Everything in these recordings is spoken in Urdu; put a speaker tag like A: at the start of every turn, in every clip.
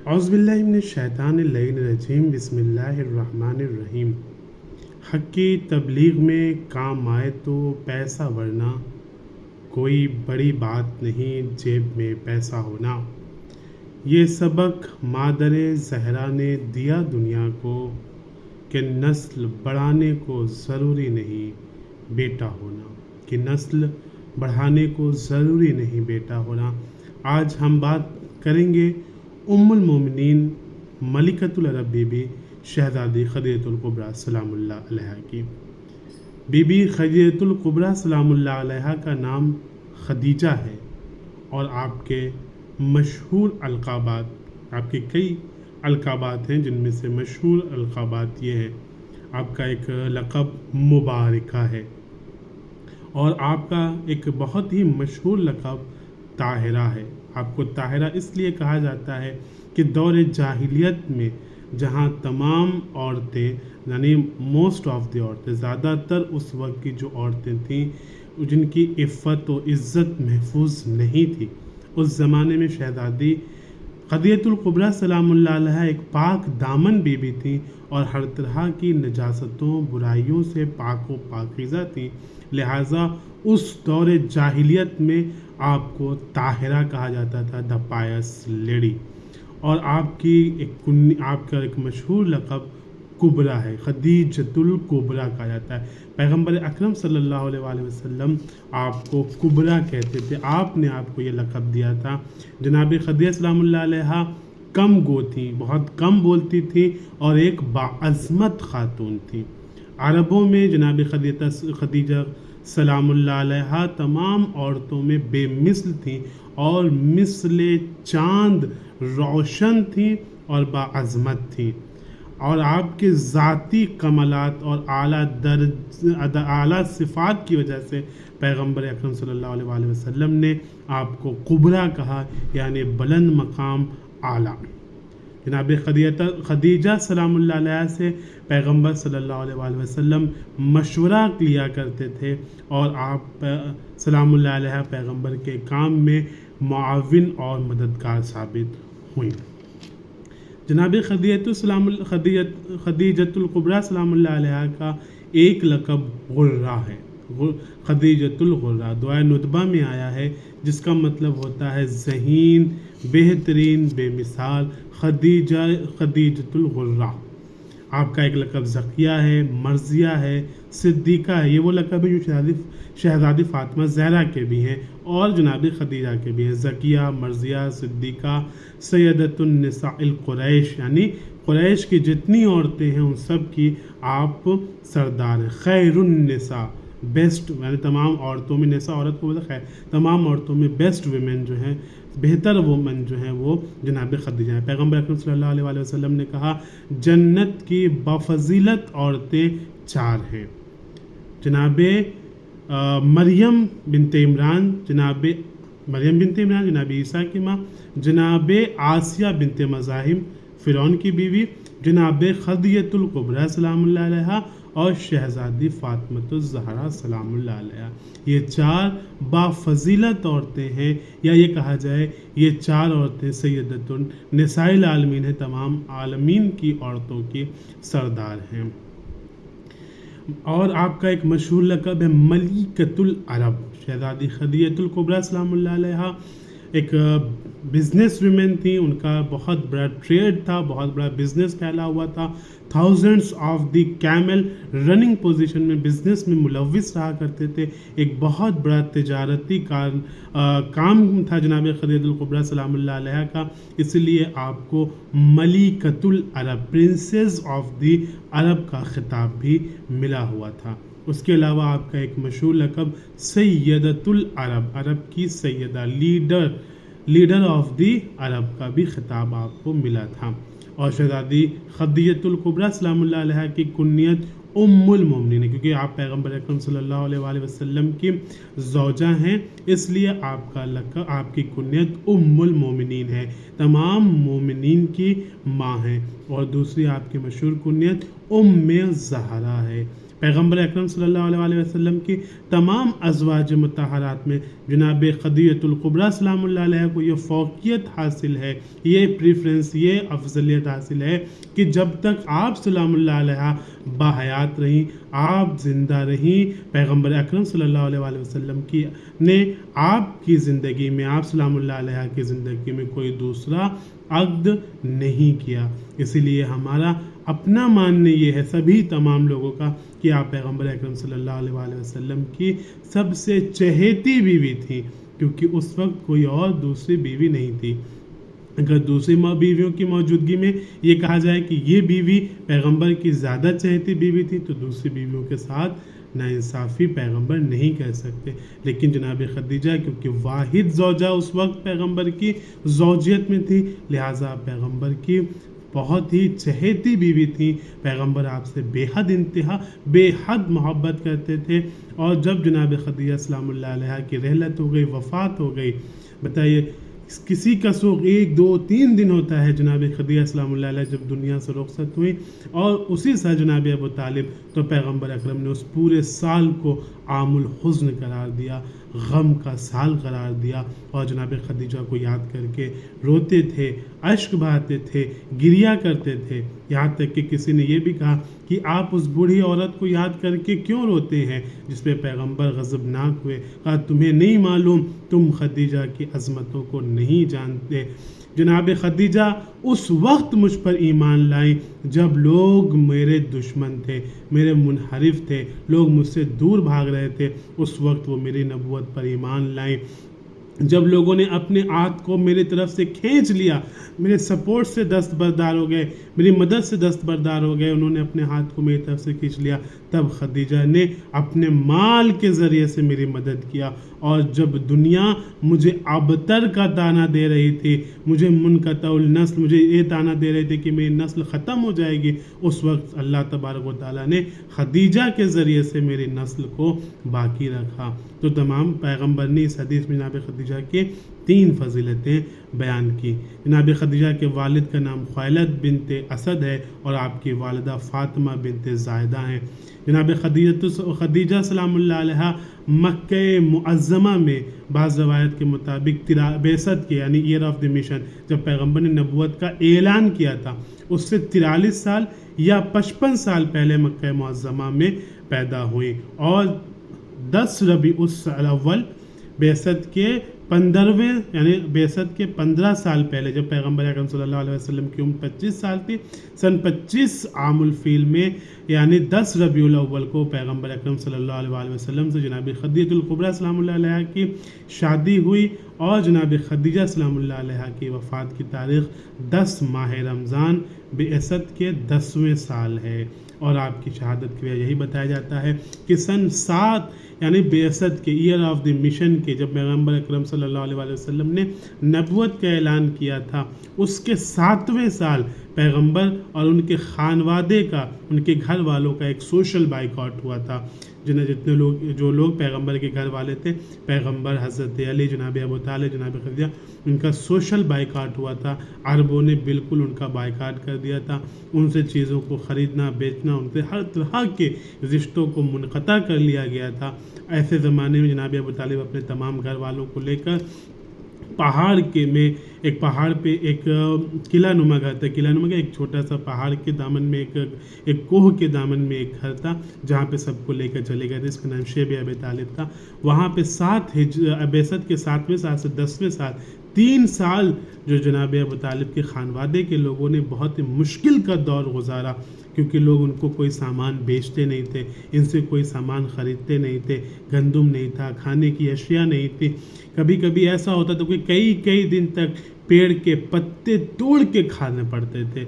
A: اعوذ باللہ من الشیطان اللعین الرجیم بسم اللہ الرحمن الرحیم۔ حق کی تبلیغ میں کام آئے تو پیسہ، ورنہ کوئی بڑی بات نہیں جیب میں پیسہ ہونا۔ یہ سبق مادر زہرا نے دیا دنیا کو کہ نسل بڑھانے کو ضروری نہیں بیٹا ہونا، کہ نسل بڑھانے کو ضروری نہیں بیٹا ہونا۔ آج ہم بات کریں گے ام المومنین ملکۃ العرب بی بی شہزادی خدیجۃ الکبریٰ سلام اللہ علیہا کی۔ بی بی خدیجۃ الکبریٰ سلام اللہ علیہا کا نام خدیجہ ہے، اور آپ کے مشہور القابات، آپ کے کئی القابات ہیں، جن میں سے مشہور القابات یہ ہے: آپ کا ایک لقب مبارکہ ہے، اور آپ کا ایک بہت ہی مشہور لقب طاہرہ ہے۔ آپ کو طاہرہ اس لیے کہا جاتا ہے کہ دور جاہلیت میں جہاں تمام عورتیں، یعنی موسٹ آف دی عورتیں، زیادہ تر اس وقت کی جو عورتیں تھیں جن کی عفت و عزت محفوظ نہیں تھی، اس زمانے میں شہزادی خدیجۃ الکبریٰ سلام اللہ علیہا ایک پاک دامن بیوی تھیں، اور ہر طرح کی نجاستوں، برائیوں سے پاک و پاکیزہ تھیں۔ لہٰذا اس دور جاہلیت میں آپ کو طاہرہ کہا جاتا تھا، دا پائس لیڈی۔ اور آپ کا ایک مشہور لقب کبریٰ ہے، خدیجۃ الکبریٰ کہا جاتا ہے۔ پیغمبر اکرم صلی اللہ علیہ وآلہ وسلم آپ کو کبریٰ کہتے تھے، آپ نے آپ کو یہ لقب دیا تھا۔ جناب خدیجہ سلام اللہ علیہا کم گو تھیں، بہت کم بولتی تھیں، اور ایک باعظمت خاتون تھیں۔ عربوں میں جناب خدیجہ سلام اللہ علیہا تمام عورتوں میں بے مثل تھیں، اور مثل چاند روشن تھیں اور باعظمت تھیں، اور آپ کے ذاتی کمالات اور اعلیٰ صفات کی وجہ سے پیغمبر اکرم صلی اللہ علیہ وآلہ وسلم نے آپ کو کبریٰ کہا، یعنی بلند مقام، اعلیٰ۔ جناب خدیجہ سلام اللہ علیہ سے پیغمبر صلی اللہ علیہ وآلہ وسلم مشورہ لیا کرتے تھے، اور آپ سلام اللہ علیہ پیغمبر کے کام میں معاون اور مددگار ثابت ہوئیں۔ جناب خدیجۃ الکبریٰ سلام اللہ علیہ کا ایک لقب غرہ ہے، خدیجۃ الغرہ، دعائے ندبہ میں آیا ہے، جس کا مطلب ہوتا ہے ذہین، بہترین، بے مثال، خدیجۃ الغرہ۔ آپ کا ایک لقب زکیہ ہے، مرضیہ ہے، صدیقہ ہے۔ یہ وہ لقب ہے جو شہزادی فاطمہ زہرا کے بھی ہیں اور جناب خدیجہ کے بھی ہیں۔ زکیہ، مرضیہ، صدیقہ، سیدۃ النساء القریش، یعنی قریش کی جتنی عورتیں ہیں ان سب کی آپ سردار ہیں۔ خیر النساء، بیسٹ، یعنی تمام عورتوں میں، نساء عورت کو بولتے خیر، تمام عورتوں میں بیسٹ ویمن جو ہیں، بہتر وومن جو ہیں، وہ جناب خدیجہ ہیں۔ پیغمبر اکرم صلی اللہ علیہ وآلہ وسلم نے کہا جنت کی بفضیلت عورتیں 4 ہیں: جناب مریم بنت عمران، جناب عیسیٰ کی ماں، جناب آسیہ بنت مزاحم فرعون کی بیوی، جناب خدیجۃ الکبریٰ سلام اللہ علیہا، اور شہزادی فاطمۃ الزہرا سلام اللہ علیہا۔ یہ 4 بافضیلت عورتیں ہیں، یا یہ کہا جائے یہ 4 عورتیں سیدۃ النساء العالمین ہیں، تمام عالمین کی عورتوں کی سردار ہیں۔ اور آپ کا ایک مشہور لقب ہے ملکۃ العرب۔ شہزادی خدیجۃ الکبریٰ سلام اللہ علیہا ایک بزنس ویمن تھیں، ان کا بہت بڑا ٹریڈ تھا، بہت بڑا بزنس پھیلا ہوا تھا۔ Thousands of the camel running position میں بزنس میں ملوث رہا کرتے تھے۔ ایک بہت بڑا تجارتی کام تھا جناب خدیجۃ الکبریٰ سلام اللہ علیہ کا، اس لیے آپ کو ملکۃ العرب، پرنسس آف دی عرب کا خطاب بھی ملا ہوا تھا۔ اس کے علاوہ آپ کا ایک مشہور لقب سیدۃ العرب، عرب کی سیدہ، لیڈر آف دی عرب کا بھی خطاب آپ کو ملا تھا۔ اور شہزادی خدیجۃ الکبریٰ سلام اللہ علیہ کی کنیت ام المومنین ہے، کیونکہ آپ پیغمبر اکرم صلی اللہ علیہ وآلہ وسلم کی زوجہ ہیں، اس لیے آپ کا لقب، آپ کی کنیت ام المومنین ہے، تمام مومنین کی ماں ہیں۔ اور دوسری آپ کی مشہور کنیت ام زہرا ہے۔ پیغمبر اکرم صلی اللہ علیہ وسلم کی تمام ازواج مطہرات میں جناب خدیجہ الکبریٰ سلام اللہ علیہ کو یہ فوقیت حاصل ہے، یہ پریفرنس، یہ افضلیت حاصل ہے کہ جب تک آپ سلام اللہ علیہ باحیات رہیں، آپ زندہ رہیں، پیغمبر اکرم صلی اللہ علیہ وسلم نے آپ کی زندگی میں، آپ سلام اللہ علیہ کی زندگی میں کوئی دوسرا عقد نہیں کیا۔ اسی لیے ہمارا اپنا ماننے یہ ہے سبھی تمام لوگوں کا کہ آپ پیغمبر اکرم صلی اللہ علیہ وسلم کی سب سے چہیتی بیوی تھی، کیونکہ اس وقت کوئی اور دوسری بیوی نہیں تھی۔ اگر دوسری بیویوں کی موجودگی میں یہ کہا جائے کہ یہ بیوی پیغمبر کی زیادہ چہیتی بیوی تھی تو دوسری بیویوں کے ساتھ ناانصافی پیغمبر نہیں کہہ سکتے، لیکن جناب خدیجہ کیونکہ واحد زوجہ اس وقت پیغمبر کی زوجیت میں تھی، لہٰذا پیغمبر کی بہت ہی چہیتی بیوی تھی، پیغمبر آپ سے بے حد محبت کرتے تھے۔ اور جب جناب خدیجہ سلام اللہ علیہ کی رحلت ہو گئی، وفات ہو گئی، بتائیے کسی کا سوگ 1 2 3 دن ہوتا ہے، جناب خدیجہ سلام اللہ علیہ جب دنیا سے رخصت ہوئی اور اسی سال جناب ابو طالب، تو پیغمبر اکرم نے اس پورے سال کو عام الحزن قرار دیا، غم کا سال قرار دیا، اور جناب خدیجہ کو یاد کر کے روتے تھے، اشک بہاتے تھے، گریا کرتے تھے، یہاں تک کہ کسی نے یہ بھی کہا کہ آپ اس بوڑھی عورت کو یاد کر کے کیوں روتے ہیں، جس پہ پیغمبر غضبناک ہوئے، کہا تمہیں نہیں معلوم، تم خدیجہ کی عظمتوں کو نہیں جانتے۔ جناب خدیجہ اس وقت مجھ پر ایمان لائیں جب لوگ میرے دشمن تھے، میرے منحرف تھے، لوگ مجھ سے دور بھاگ رہے تھے، اس وقت وہ میری نبوت پر ایمان لائیں۔ جب لوگوں نے اپنے ہاتھ کو میری طرف سے کھینچ لیا، میرے سپورٹ سے دستبردار ہو گئے، میری مدد سے دستبردار ہو گئے، انہوں نے اپنے ہاتھ کو میری طرف سے کھینچ لیا، تب خدیجہ نے اپنے مال کے ذریعے سے میری مدد کیا۔ اور جب دنیا مجھے ابتر کا تانا دے رہی تھی، مجھے منقطع النسل، مجھے یہ تانا دے رہے تھے کہ میری نسل ختم ہو جائے گی، اس وقت اللہ تبارک و تعالیٰ نے خدیجہ کے ذریعے سے میری نسل کو باقی رکھا۔ تو تمام پیغمبر نے اس حدیث میں جناب خدیجہ کے 3 فضیلتیں بیان کی۔ جناب خدیجہ کے والد کا نام خویلد بنت اسد ہے اور آپ کی والدہ فاطمہ بنت زائدہ ہیں۔ جناب خدیجہ سلام اللہ علیہ مکہ معظمہ میں بعض روایت کے مطابق بعثت کے یعنی ایئر آف دی مشن، جب پیغمبر نے نبوت کا اعلان کیا تھا، اس سے 43 سال یا 55 سال پہلے مکہ معظمہ میں پیدا ہوئی، اور 10 ربیع الاول بعثت کے 15ویں یعنی بعثت کے 15 سال پہلے، جب پیغمبر اکرم صلی اللہ علیہ وسلم کی عمر 25 سال تھی، سن 25 عام الفیل میں یعنی 10 ربیع الاول کو پیغمبر اکرم صلی اللہ علیہ وسلم سے جناب خدیجہ الکبریٰ سلام اللہ علیہ کی شادی ہوئی، اور جناب خدیجہ سلام اللہ علیہ کی وفات کی تاریخ 10 ماہ رمضان بعثت کے 10ویں سال ہے۔ اور آپ کی شہادت کے لیے یہی بتایا جاتا ہے کہ سن 7 یعنی بعثت کے ایئر آف دی مشن کے جب پیغمبر اکرم صلی اللہ علیہ وسلم نے نبوت کا اعلان کیا تھا، اس کے 7ویں سال پیغمبر اور ان کے خانوادے کا، ان کے گھر والوں کا ایک سوشل بائیکاٹ ہوا تھا۔ جو لوگ پیغمبر کے گھر والے تھے، پیغمبر، حضرت علی، جناب ابو طالب، جناب خدیجہ، ان کا سوشل بائیکاٹ ہوا تھا۔ عربوں نے بالکل ان کا بائیکاٹ کر دیا تھا، ان سے چیزوں کو خریدنا، بیچنا، ان سے ہر طرح کے رشتوں کو منقطع کر لیا گیا تھا۔ ایسے زمانے میں جناب ابو طالب اپنے تمام گھر والوں کو لے کر پہاڑ پہ ایک قلعہ نما گھر تھا، قلعہ نما ایک چھوٹا سا پہاڑ کے دامن میں ایک کوہ کے دامن میں ایک گھر تھا، جہاں پہ سب کو لے کر چلے گئے تھے، اس کا نام شیب ابی طالب تھا۔ وہاں پہ بعثت کے 7ویں سال سے 10ویں سال 3 سال جو جناب ابو طالب کے خانوادے کے لوگوں نے بہت مشکل کا دور گزارا، کیونکہ لوگ ان کو کوئی سامان بیچتے نہیں تھے، ان سے کوئی سامان خریدتے نہیں تھے، گندم نہیں تھا، کھانے کی اشیاء نہیں تھی۔ کبھی کبھی ایسا ہوتا تھا کہ کئی دن تک پیڑ کے پتے توڑ کے کھانے پڑتے تھے۔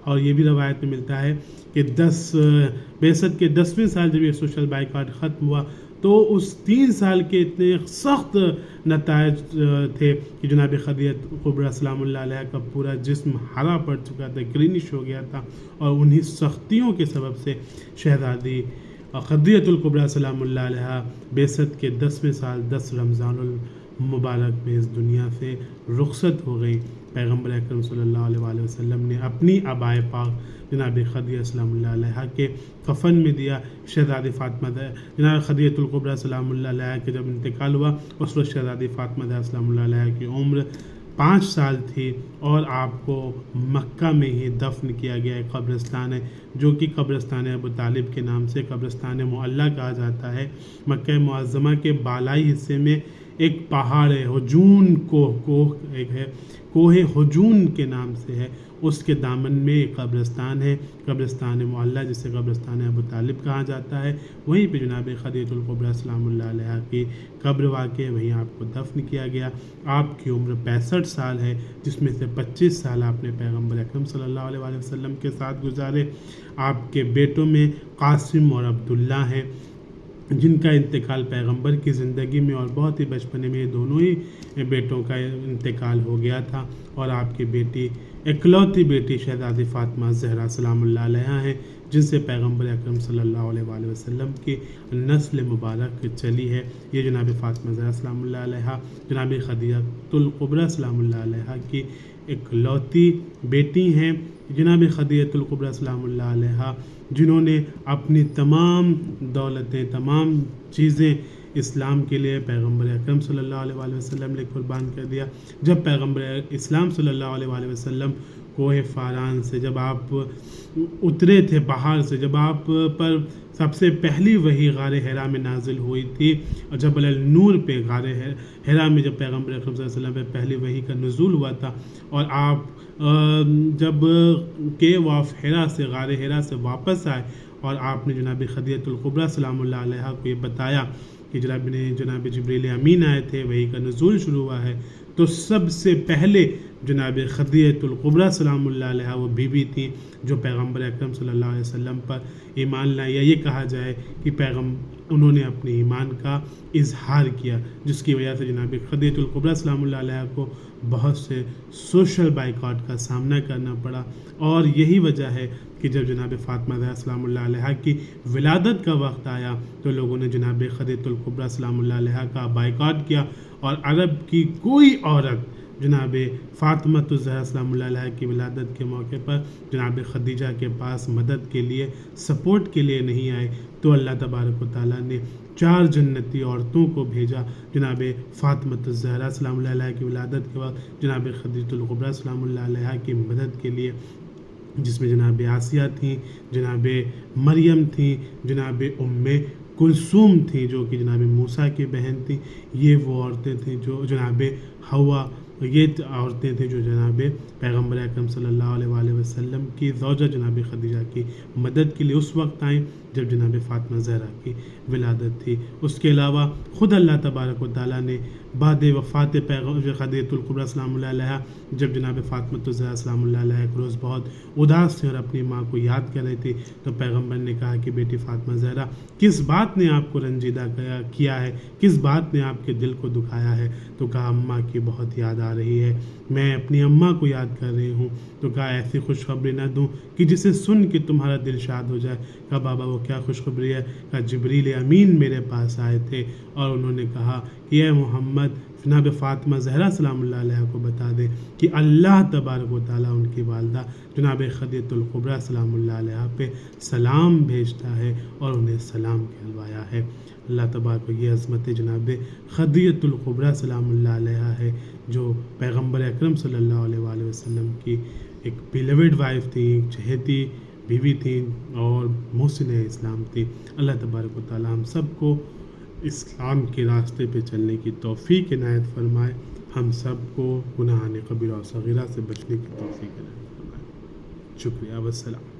A: اور یہ بھی روایت میں ملتا ہے کہ بعثت کے 10ویں سال جب یہ سوشل بائیکاٹ ختم ہوا تو اس 3 سال کے اتنے سخت نتائج تھے کہ جناب خدیجہ الکبریٰ سلام اللہ علیہ کا پورا جسم ہرا پڑ چکا تھا، گرینش ہو گیا تھا، اور انہی سختیوں کے سبب سے شہزادی خدیجہ الکبریٰ سلام اللہ علیہ بعثت کے 10ویں سال 10 رمضان المبارک میں اس دنیا سے رخصت ہو گئی۔ پیغمبر اکرم صلی اللہ علیہ وآلہ وسلم نے اپنی آبائے پاک جناب خدیجہ سلام اللہ علیہ کے کفن میں دیا. شہزادی فاطمہ جناب خدیجہ الکبریٰ سلام اللہ علیہ کے جب انتقال ہوا اس وقت شہزادی فاطمہ سلام اللہ علیہ کی عمر 5 سال تھی اور آپ کو مکہ میں ہی دفن کیا گیا. ایک قبرستان ہے جو کہ قبرستان ابو طالب کے نام سے قبرستان معلیٰ کہا جاتا ہے. مکہ معظمہ کے بالائی حصے میں ایک پہاڑ ہے، ہجون کوہ ایک ہے، کوہ ہجون کے نام سے ہے. اس کے دامن میں ایک قبرستان ہے، قبرستان معلیٰ جسے قبرستان ابو طالب کہا جاتا ہے. وہیں پہ جناب خدیجہ الکبریٰ سلام اللہ علیہ کی قبر واقع ہے، وہیں آپ کو دفن کیا گیا. آپ کی عمر 65 سال ہے، جس میں سے 25 سال آپ نے پیغمبر اکرم صلی اللہ علیہ وآلہ وسلم کے ساتھ گزارے. آپ کے بیٹوں میں قاسم اور عبداللہ ہیں، جن کا انتقال پیغمبر کی زندگی میں اور بہت ہی بچپنے میں دونوں ہی بیٹوں کا انتقال ہو گیا تھا. اور آپ کی بیٹی اکلوتی بیٹی شہزادی فاطمہ زہرا سلام اللہ علیہ ہیں، جن سے پیغمبر اکرم صلی اللہ علیہ وآلہ وسلم کی نسل مبارک چلی ہے. یہ جناب فاطمہ زہرا سلام اللہ علیہ جناب خدیجہ الکبریٰ سلام اللہ علیہ کی اکلوتی بیٹی ہیں. جناب خدیجہ الکبریٰ سلام اللہ علیہ جنہوں نے اپنی تمام دولتیں، تمام چیزیں اسلام کے لیے پیغمبر اکرم صلی اللہ علیہ وآلہ وسلم نے قربان کر دیا. جب پیغمبر اسلام صلی اللہ علیہ وآلہ وسلم کوہ فاران سے جب آپ اترے تھے پہاڑ سے، جب آپ پر سب سے پہلی وحی غار حرا میں نازل ہوئی تھی، اور جبل النور پہ غار حرا میں جب پیغمبر اکرم صلی اللہ علیہ وسلم پہ پہلی وحی کا نزول ہوا تھا، اور آپ جب کیو آف حرا سے غار حرا سے واپس آئے اور آپ نے جناب خدیجہ الکبریٰ سلام اللہ علیہ کو یہ بتایا کہ جناب جبریل امین آئے تھے، وحی کا نزول شروع ہوا ہے، تو سب سے پہلے جناب خدیجہ الکبریٰ سلام اللہ علیہ وہ بیوی تھیں جو پیغمبر اکرم صلی اللہ علیہ وسلم پر ایمان لائی، یا یہ کہا جائے کہ انہوں نے اپنے ایمان کا اظہار کیا، جس کی وجہ سے جناب خدیجہ الکبریٰ سلام اللہ علیہ کو بہت سے سوشل بائیکاٹ کا سامنا کرنا پڑا. اور یہی وجہ ہے کہ جب جناب فاطمہ زہرا سلام اللہ علیہ کی ولادت کا وقت آیا تو لوگوں نے جناب خدیجہ الکبریٰ سلام اللہ علیہ کا بائیکاٹ کیا، اور عرب کی کوئی عورت جناب فاطمہ الزہرا سلام اللہ علیہ کی ولادت کے موقع پر جناب خدیجہ کے پاس مدد کے لیے، سپورٹ کے لیے نہیں آئے. تو اللہ تبارک و تعالیٰ نے 4 جنتی عورتوں کو بھیجا جناب فاطمہ الزہرا سلام اللہ علیہ کی ولادت کے وقت جناب خدیجہ الکبریٰ سلام اللہ علیہ کی مدد کے لیے، جس میں جناب آسیہ تھیں، جناب مریم تھیں، جناب ام کلثوم تھیں جو کہ جناب موسیٰ کی بہن تھیں. یہ وہ عورتیں تھیں جو جناب حوا، یہ عورتیں تھیں جو جناب پیغمبر اکرم صلی اللہ علیہ وآلہ وسلم کی زوجہ جناب خدیجہ کی مدد کے لیے اس وقت آئیں جب جناب فاطمہ زہرا کی ولادت تھی. اس کے علاوہ خود اللہ تبارک و تعالیٰ نے بعد وفات پیغمبر خدیجہ الکبریٰ سلام اللہ علیہ جب جناب فاطمہ الزہرا سلام اللہ علیہ ایک روز بہت اداس تھے اور اپنی ماں کو یاد کر رہی تھی، تو پیغمبر نے کہا کہ بیٹی فاطمہ زہرا، کس بات نے آپ کو رنجیدہ کیا ہے، کس بات نے آپ کے دل کو دکھایا ہے؟ تو کہا اماں کی بہت یاد آ رہی ہے، میں اپنی اماں کو یاد کر رہی ہوں. تو کہا ایسی خوشخبری نہ دوں کہ جسے سن کے تمہارا دل شاد ہو جائے. کہا بابا وہ کیا خوشخبری ہے؟ کہا جبریل امین میرے پاس آئے تھے اور انہوں نے کہا کہ اے محمد جناب فاطمہ زہرا سلام اللہ علیہ کو بتا دے کہ اللہ تبارک و تعالیٰ ان کی والدہ جناب خدیجہ الکبریٰ سلام اللہ علیہ پہ سلام بھیجتا ہے اور انہیں سلام کہلوایا ہے. اللہ تبارک و یہ عظمت جناب خدیجہ الکبریٰ سلام اللہ علیہ ہے جو پیغمبر اکرم صلی اللہ علیہ وآلہ وسلم کی ایک بیلوڈ وائف تھی، ایک چہیتی بیوی تھیں اور محسن اسلام تھی. اللہ تبارک و تعالیٰ ہم سب کو اسلام کے راستے پہ چلنے کی توفیق عنایت فرمائے، ہم سب کو گناہان کبیرہ و صغیرہ سے بچنے کی توفیق عنایت فرمائے. شکریہ، والسلام.